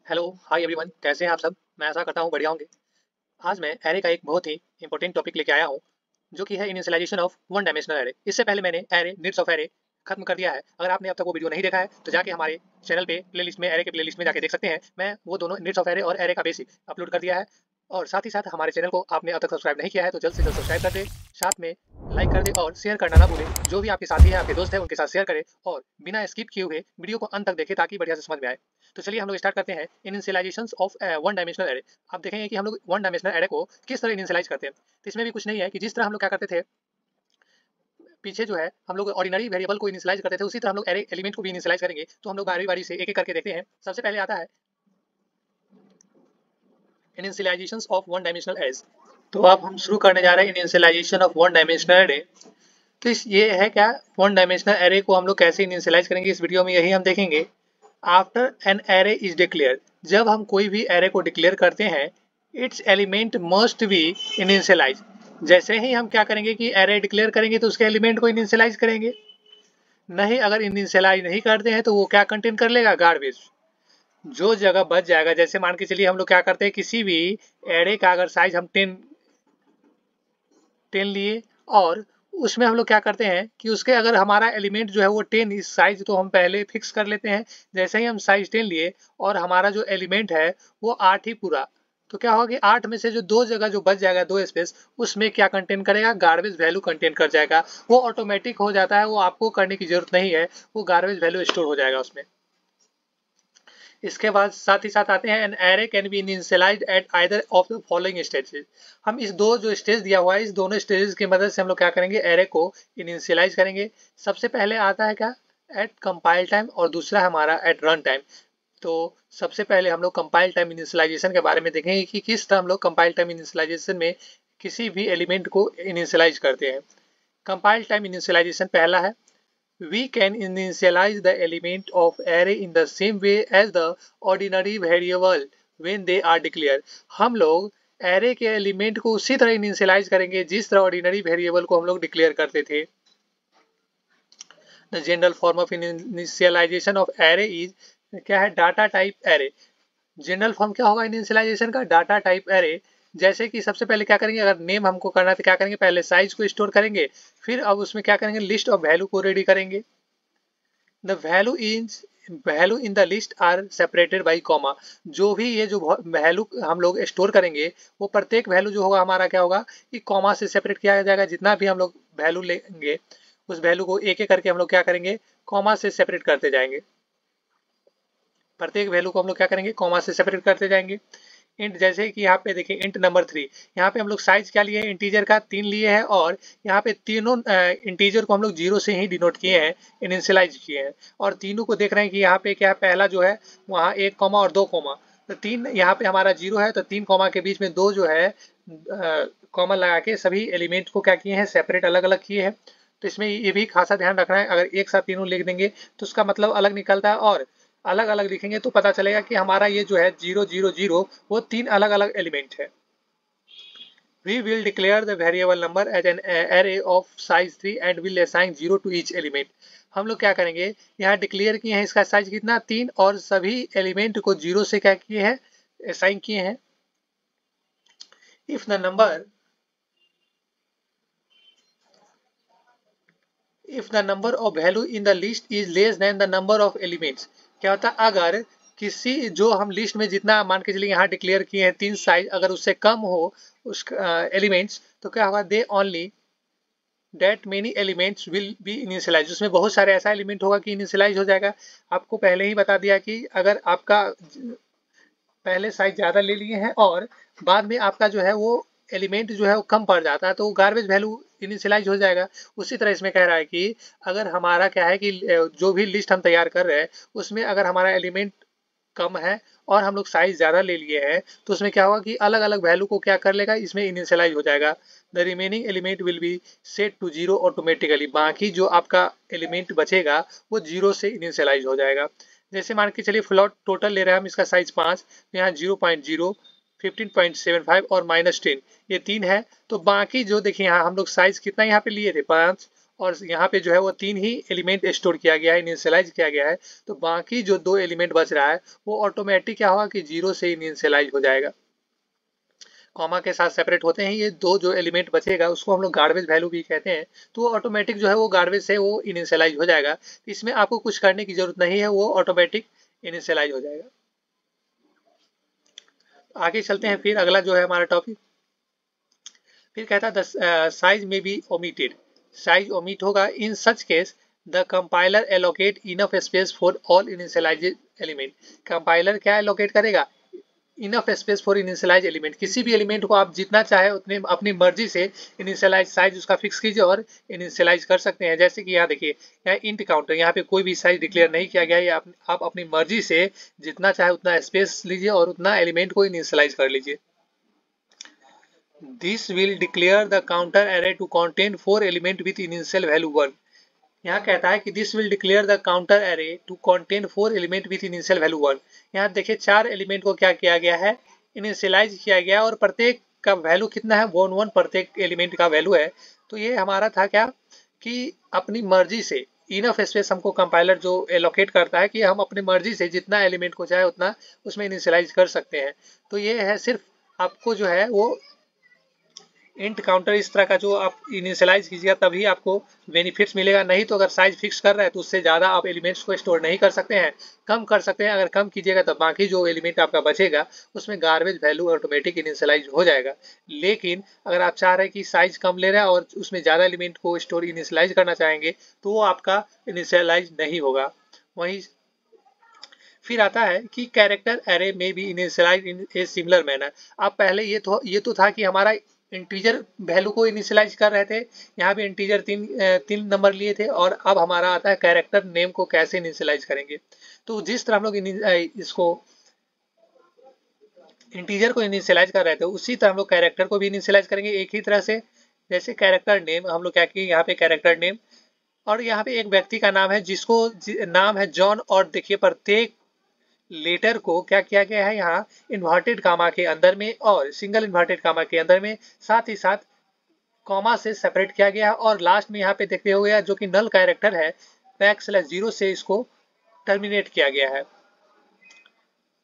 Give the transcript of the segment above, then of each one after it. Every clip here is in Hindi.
हेलो हाय एवरीवन, कैसे हैं आप सब। मैं आशा करता हूँ बढ़िया होंगे। आज मैं एरे का एक बहुत ही इंपॉर्टेंट टॉपिक लेके आया हूँ, जो कि है initialization of one dimensional array. इससे पहले मैंने एरे नीड्स ऑफ एरे खत्म कर दिया है। अगर आपने अब तक वो वीडियो नहीं देखा है तो जाके हमारे चैनल पे प्लेलिस्ट में, एरे के प्लेलिस्ट में जाके देख सकते हैं। मैं वो दोनों नीड्स ऑफ एरे और एरे का बेसिक अपलोड कर दिया है। और साथ ही साथ हमारे चैनल को आपने अब तक सब्सक्राइब नहीं किया है तो जल्द से जल्द सब्सक्राइब कर दे, साथ में लाइक कर दे और शेयर करना ना भूले। जो भी आपके साथी हैं, आपके दोस्त हैं, उनके साथ शेयर करें और बिना स्किप किए हुए वीडियो को अंत तक देखें ताकि बढ़िया से समझ में आए। तो चलिए हम लोग स्टार्ट करते हैं इनिशियलाइजेशंस ऑफ वन डायमेंशनल एरे। आप देखेंगे कि हम लोग वन डायमेंशनल एरे को किस तरह इनिशियलाइज करते हैं। तो इसमें भी कुछ नहीं है कि जिस तरह हम लोग क्या करते थे पीछे, जो है हम लोग ऑर्डिनरी वेरिएबल को इनिशियलाइज करते थे, उसी तरह हम लोग एरे एलिमेंट को भी इनिशियलाइज करेंगे। तो हम लोग बारी बारी से एक एक करके देखते हैं। सबसे पहले आता है initializations of one dimensional arrays. तो अब हम शुरू करने जा रहे हैं initialization of one dimensional array. तो ये है क्या, वन डायमेंशनल एरे को हम लोग कैसे इनिशियलाइज करेंगे, इस वीडियो में यही हम देखेंगे। After an array is declare, जब हम कोई भी एरे को डिक्लेयर करते हैं, its element must be initialize. जैसे ही हम क्या करेंगे कि एरे डिक्लेयर करेंगे तो उसके एलिमेंट को इनिशियलाइज करेंगे। नहीं, अगर इनिशियलाइज नहीं करते हैं तो वो क्या कंटेन कर लेगा, गार्बेज। जो जगह बच जाएगा, जैसे मान के चलिए हम लोग क्या करते हैं, किसी भी एरे का अगर साइज हम 10 लिए और उसमें हम लोग क्या करते हैं कि उसके अगर हमारा एलिमेंट जो है वो 10, इस साइज तो हम पहले फिक्स कर लेते हैं। जैसे ही हम साइज 10 लिए और हमारा जो एलिमेंट है वो 8 ही पूरा, तो क्या होगा कि 8 में से जो दो जगह जो बच जाएगा, दो स्पेस, उसमें क्या कंटेन करेगा, गार्बेज वैल्यू कंटेन कर जाएगा। वो ऑटोमेटिक हो जाता है, वो आपको करने की जरूरत नहीं है, वो गार्बेज वैल्यू स्टोर हो जाएगा उसमें। इसके बाद साथ ही साथ आते हैं, an array can be initialized at either of the following stages. हम इस दो जो स्टेज दिया हुआ है, इस दोनों स्टेजेस की मदद से हम लोग क्या करेंगे, एरे को इनिशियलाइज करेंगे। सबसे पहले आता है क्या, एट कंपाइल टाइम, और दूसरा हमारा एट रन टाइम। तो सबसे पहले हम लोग कंपाइल टाइम इनिशियलाइजेशन के बारे में देखेंगे कि किस तरह हम लोग कंपाइल टाइम इनिशियलाइजेशन में किसी भी एलिमेंट को इनिशियलाइज करते हैं। कंपाइल टाइम इनिशियलाइजेशन पहला है, we can initialize the element of array in the same way as the ordinary variable when they are declared। हम लोग एरे के एलिमेंट को उसी तरह इनिशियलाइज करेंगे जिस तरह ऑर्डिनरी वेरिएबल को हम लोग डिक्लेयर करते थे। The general form of initialization of array is, क्या है, data type array. General form क्या होगा इनिशियलाइजेशन का, डाटा टाइप एरे। जैसे कि सबसे पहले क्या करेंगे, अगर नेम हमको करना है तो क्या करेंगे, पहले साइज को स्टोर करेंगे, फिर अब उसमें क्या करेंगे, लिस्ट ऑफ वैल्यू को रेडी करेंगे। The value in the list are separated by comma. जो भी ये जो वैल्यू हम लोग स्टोर करेंगे, वो प्रत्येक वैल्यू जो होगा हमारा क्या होगा कि कॉमा से सेपरेट किया जाएगा। जितना भी हम लोग वैल्यू लेंगे, उस वैल्यू को एक एक करके हम लोग क्या करेंगे, कॉमा से सेपरेट करते जाएंगे। प्रत्येक वैल्यू को हम लोग क्या करेंगे, कॉमा से सेपरेट करते जाएंगे। इंट, जैसे कि यहाँ पे देखिए इंट नंबर 3, यहाँ पे हम लोग साइज क्या लिए हैं, इंटीजर का 3 लिए हैं, और यहाँ पे तीनों इंटीजर को हम लोग 0 से ही डिनोट किए हैं, इनिशियलाइज किए हैं। और तीनों को देख रहे हैं कि यहाँ पे क्या है, पहला जो है वहाँ 1 कॉमा और 2 कॉमा, तो 3 यहाँ पे हमारा 0 है, तो 3 कॉमा के बीच में 2 जो है कॉमा लगा के सभी एलिमेंट को क्या किए हैं, सेपरेट अलग अलग किए हैं। तो इसमें ये भी खासा ध्यान रखना है, अगर एक साथ तीनों लिख देंगे तो उसका मतलब अलग निकलता है, और अलग अलग लिखेंगे तो पता चलेगा कि हमारा ये जो है 0 0 0 वो 3 अलग अलग एलिमेंट है। We will declare the variable number as an array of size 3 and will assign 0 to each element। हम लोग क्या करेंगे, यहाँ डिक्लेयर किए हैं इसका साइज कितना, 3, और सभी एलिमेंट को 0 से क्या किए हैं, असाइन किए हैं। If the number of value in the list is less than the number of elements. क्या होता है, अगर किसी जो हम लिस्ट में जितना मान के चलिए यहाँ डिक्लेयर किए हैं 3 साइज, अगर उससे कम हो उस एलिमेंट्स, तो क्या होगा, they only that many elements will be initialize. उसमें बहुत सारे ऐसा एलिमेंट होगा कि इनिशियलाइज हो जाएगा। आपको पहले ही बता दिया कि अगर आपका पहले साइज ज़्यादा ले लिए हैं और बाद में आपका जो है वो एलिमेंट जो है वो कम पड़ जाता है, तो गार्बेज वैल्यू इनिशियलाइज हो जाएगा। उसी तरह इसमें कह रहा है कि अगर हमारा क्या है कि जो भी लिस्ट हम तैयार कर रहे हैं उसमें अगर हमारा एलिमेंट कम है और हम लोग साइज ज़्यादा ले लिए हैं, तो उसमें क्या होगा कि अलग अलग वैल्यू को क्या कर लेगा, इसमें इनिशियलाइज हो जाएगा। The remaining element will be set to 0 automatically. बाकी जो आपका एलिमेंट बचेगा वो 0 से इनिशियलाइज हो जाएगा। जैसे मान के चलिए फ्लोट टोटल ले रहे हैं हम, इसका साइज 5, तो यहाँ 0.0, 15.75 और -10, ये 3 है। तो बाकी जो देखिए यहाँ हम लोग साइज कितना यहाँ पे लिए थे, 5, और यहाँ पे जो है वो 3 ही एलिमेंट स्टोर किया गया है, इनिशियलाइज किया गया है, तो बाकी जो 2 एलिमेंट बच रहा है वो ऑटोमेटिक क्या होगा कि 0 से इनिशियलाइज हो जाएगा। कॉमा के साथ सेपरेट होते हैं ये दो, जो एलिमेंट बचेगा उसको हम लोग गार्बेज वैल्यू भी कहते हैं, तो वो ऑटोमेटिक जो है वो गार्बेज से वो इनिशियलाइज हो जाएगा। इसमें आपको कुछ करने की जरूरत नहीं है, वो ऑटोमेटिक इनिशियलाइज हो जाएगा। आगे चलते हैं, फिर अगला जो है हमारा टॉपिक, फिर कहता है साइज में बी ओमिटेड, साइज ओमिट होगा in such case the compiler allocate enough space for all initialised element. Compiler क्या एलोकेट करेगा, enough space for initialise element, किसी भी एलिमेंट को आप जितना चाहे उतने अपनी मर्जी से इनिशियलाइज साइज उसका फिक्स कीजिए और इनिशियलाइज कर सकते हैं। जैसे कि यहाँ देखिए, यहाँ इंट काउंटर, यहाँ पे कोई भी साइज डिक्लेयर नहीं किया गया है, आप अपनी मर्जी से जितना चाहे उतना स्पेस लीजिए और उतना एलिमेंट को इनिशियलाइज कर लीजिए। This will declare the counter array to contain 4 element with initial value 1। यहाँ कहता है कि this will declare the counter array to contain 4 element with initial value 1। यहाँ देखिए 4 एलिमेंट को क्या किया गया है, इनिशियलाइज किया गया और प्रत्येक का वैल्यू कितना है, 1 1 प्रत्येक एलिमेंट का वैल्यू है। तो ये हमारा था क्या कि अपनी मर्जी से इनफ स्पेस हमको कंपाइलर जो एलोकेट करता है कि हम अपनी मर्जी से जितना एलिमेंट को चाहे उतना उसमें इनिशियलाइज कर सकते हैं। तो ये है सिर्फ आपको जो है वो इंट काउंटर इस तरह का जो आप इनिशियलाइज कीजिएगा तभी आपको बेनिफिट्स मिलेगा, नहीं तो अगर साइज फिक्स कर रहा है तो उससे ज़्यादा आप एलिमेंट्स को स्टोर नहीं कर सकते हैं, कम कर सकते हैं। अगर कम कीजिएगा तो बाकी जो एलिमेंट आपका बचेगा उसमें गार्बेज वैल्यू ऑटोमेटिक इनिशियलाइज हो जाएगा। लेकिन अगर आप चाह रहे हैं कि साइज कम ले रहा है और उसमें ज़्यादा एलिमेंट को स्टोर इनिशियलाइज करना चाहेंगे तो वो आपका इनिशियलाइज नहीं होगा। वहीं फिर आता है कि कैरेक्टर एरे में भी initialise in a similar manner. अब पहले ये तो था कि हमारा इंटीजर वैल्यू को इनिशियलाइज कर रहे थे, यहाँ भी इंटीजर तीन नंबर लिए थे, और अब हमारा आता है कैरेक्टर नेम को कैसे इनिशियलाइज करेंगे। तो जिस तरह हम लोग इसको इंटीजर को इनिशियलाइज कर रहे थे उसी तरह हम लोग कैरेक्टर को भी इनिशियलाइज करेंगे एक ही तरह से। जैसे कैरेक्टर नेम हम लोग क्या किए, यहाँ पे कैरेक्टर नेम और यहाँ पे एक व्यक्ति का नाम है जिसको नाम है जॉन, और देखिए प्रत्येक लेटर को क्या किया गया है यहाँ इन्वर्टेड कामा के अंदर में और सिंगल इन्वर्टेड कामा के अंदर में, साथ ही साथ कॉमा से सेपरेट किया गया है। और लास्ट में यहाँ पे देखते हुए जो कि नल कैरेक्टर है \0 से इसको टर्मिनेट किया गया है।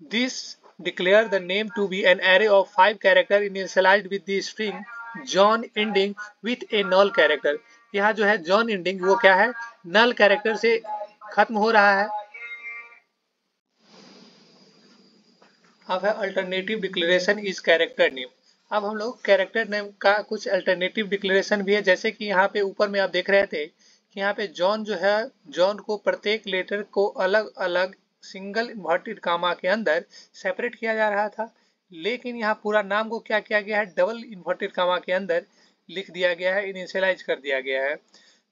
This declare the name to be an array of 5 character initialized with the string John ending with a null character. यहाँ जो है जॉन एंडिंग वो क्या है, नल कैरेक्टर से खत्म हो रहा है। अब है alternative declaration is character name. अब हम लोग कैरेक्टर नेम का कुछ अल्टरनेटिव डिक्लेरेशन भी है, जैसे कि यहाँ पे ऊपर में आप देख रहे थे कि यहाँ पे जॉन जो है, जॉन को प्रत्येक लेटर को अलग अलग सिंगल इन्वर्टेड कामा के अंदर सेपरेट किया जा रहा था, लेकिन यहाँ पूरा नाम को क्या किया गया है, डबल इन्वर्टेड कामा के अंदर लिख दिया गया है, इनिशियलाइज कर दिया गया है।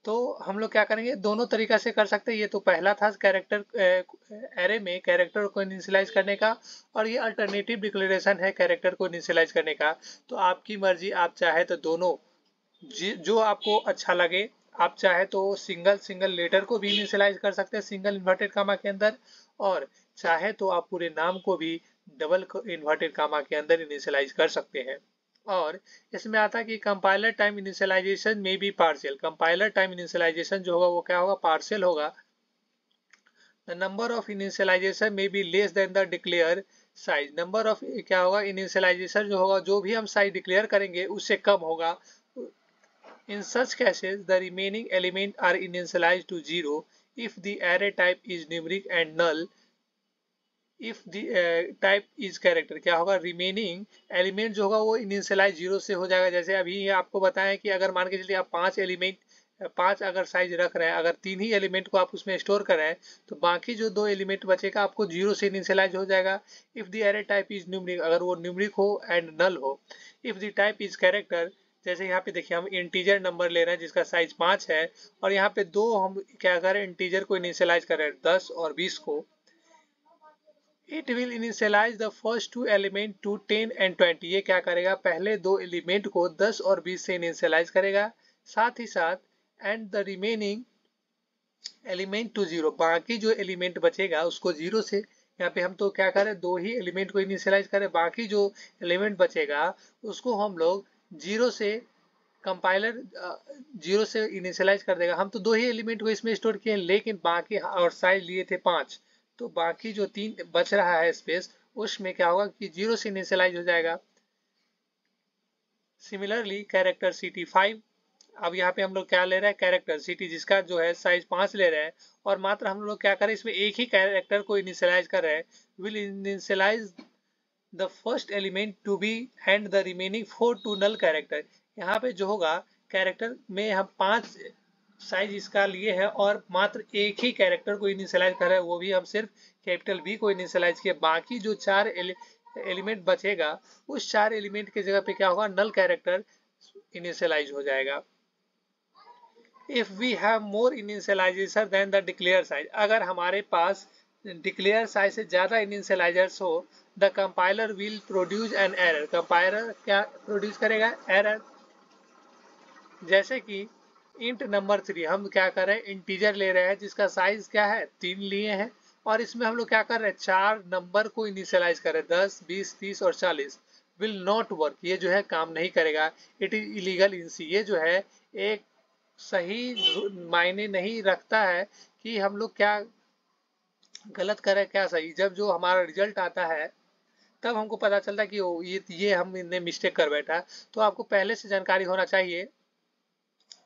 तो हम लोग क्या करेंगे, दोनों तरीका से कर सकते हैं। ये तो पहला था कैरेक्टर एरे में कैरेक्टर को इनिशियलाइज करने का, और ये अल्टरनेटिव डिक्लेरेशन है कैरेक्टर को इनिशियलाइज करने का। तो आपकी मर्जी, आप चाहे तो दोनों जो आपको अच्छा लगे, आप चाहे तो सिंगल सिंगल लेटर को भी इनिशियलाइज कर सकते हैं सिंगल इन्वर्टेड कामा के अंदर, और चाहे तो आप पूरे नाम को भी डबल इन्वर्टेड कामा के अंदर इनिशियलाइज कर सकते हैं। और इसमें आता है कि कंपाइलर टाइम इनिशियलाइजेशन में भी पार्शियल, कंपाइलर टाइम इनिशियलाइजेशन जो होगा वो क्या होगा, पार्शियल होगा। द नंबर ऑफ इनिशियलाइजेशन में be less than the declare size, number of क्या होगा, इनिशियलाइजेशन जो होगा, जो भी हम साइज डिक्लेयर करेंगे उससे कम होगा। In such cases the remaining element are initialised to 0 if the array type is numeric and null if the type is character. क्या होगा, रिमेनिंग एलिमेंट जो होगा वो इनिशियलाइज 0 से हो जाएगा। जैसे अभी आपको बताया कि अगर मान के चलिए आप 5 अगर साइज रख रहे हैं, अगर 3 ही एलिमेंट को आप उसमें स्टोर कर रहे हैं तो बाकी जो 2 एलिमेंट बचेगा आपको 0 से इनिशियलाइज हो जाएगा। If the array type is numeric, अगर वो न्यूमेरिक हो एंड नल हो। If the type is character, जैसे यहाँ पे देखिए हम इंटीजर नंबर ले रहे हैं जिसका साइज 5 है, और यहाँ पे 2 हम क्या कर रहे हैं, इंटीजर को इनिशियलाइज कर रहे हैं 10 और 20 को। It will initialize the first 2 element to 10 and 20। ये क्या करेगा, पहले 2 एलिमेंट को 10 और 20 से इनिशियलाइज करेगा, साथ ही साथ and the remaining element to 0, बाकी जो एलिमेंट बचेगा उसको 0 से, यहाँ पे हम तो क्या करें, 2 ही एलिमेंट को इनिशियलाइज करें, बाकी जो एलिमेंट बचेगा उसको हम लोग 0 से कंपाइलर 0 से इनिशियलाइज कर देगा। हम तो 2 ही एलिमेंट को इसमें स्टोर किए लेकिन बाकी और साइज लिए थे 5, तो बाकी जो 3 बच रहा है स्पेस उसमें क्या होगा कि 0 से इनिशियलाइज हो जाएगा। सिमिलरली कैरेक्टर CT5, अब यहाँ पे हम लोग क्या ले रहे हैं, कैरेक्टर CT जिसका जो है साइज 5 ले रहे हैं और मात्र हम लोग क्या करें इसमें एक ही कैरेक्टर को इनिशियलाइज कर रहे हैं। Will initialize the first element to be and the remaining 4 to null character. यहाँ पे जो होगा कैरेक्टर में हम 5 साइज इसका लिए हैं और मात्र एक ही कैरेक्टर को इनिशियलाइज कर रहे हैं, वो भी हम सिर्फ कैपिटल B को इनिशियलाइज किए। बाकी जो 4 एलिमेंट बचेगा उस 4 एलिमेंट की जगह पे क्या होगा, नल कैरेक्टर इनिशियलाइज हो जाएगा। If we have more initialization then the declare size, अगर हमारे पास डिक्लेयर साइज से ज्यादा इनिशियलाइजर्स हो, the compiler will produce an error, compiler क्या प्रोड्यूस करेगा, एरर। जैसे कि इंट नंबर 3, हम क्या कर रहे हैं, इंटीजर ले रहे हैं जिसका साइज क्या है 3 लिए हैं और इसमें हम लोग क्या कर रहे हैं 4 नंबर को इनिशियलाइज कर रहे हैं 10, 20, 30 और 40। विल नॉट वर्क, ये जो है काम नहीं करेगा। इट इज इलीगल इन सी, ये जो है एक सही मायने नहीं रखता है कि हम लोग क्या गलत करें क्या सही। जब जो हमारा रिजल्ट आता है तब हमको पता चलता है कि ये हमने मिस्टेक कर बैठा। तो आपको पहले से जानकारी होना चाहिए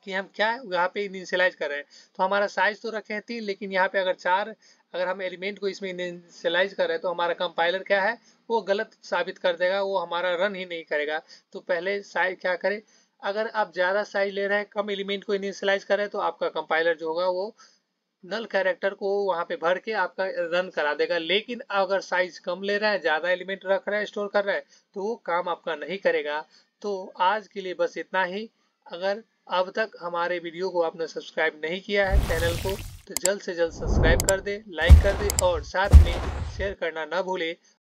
कि हम क्या यहाँ पे इनिशियलाइज कर रहे हैं। तो हमारा साइज तो रखे हैं 3 लेकिन यहाँ पे अगर 4 अगर हम एलिमेंट को इसमें इनिशियलाइज कर रहे हैं तो हमारा कंपाइलर क्या है वो गलत साबित कर देगा, वो हमारा रन ही नहीं करेगा। तो पहले साइज क्या करें, अगर आप ज़्यादा साइज ले रहे हैं कम एलिमेंट को इनिशियलाइज कर रहे हैं तो आपका कंपाइलर जो होगा वो नल कैरेक्टर को वहाँ पे भर के आपका रन करा देगा। लेकिन अगर साइज कम ले रहा है, ज़्यादा एलिमेंट रख रहा है, स्टोर कर रहा है, तो वो काम आपका नहीं करेगा। तो आज के लिए बस इतना ही। अगर अब तक हमारे वीडियो को आपने सब्सक्राइब नहीं किया है चैनल को, तो जल्द से जल्द सब्सक्राइब कर दे, लाइक कर दे और साथ में शेयर करना ना भूले।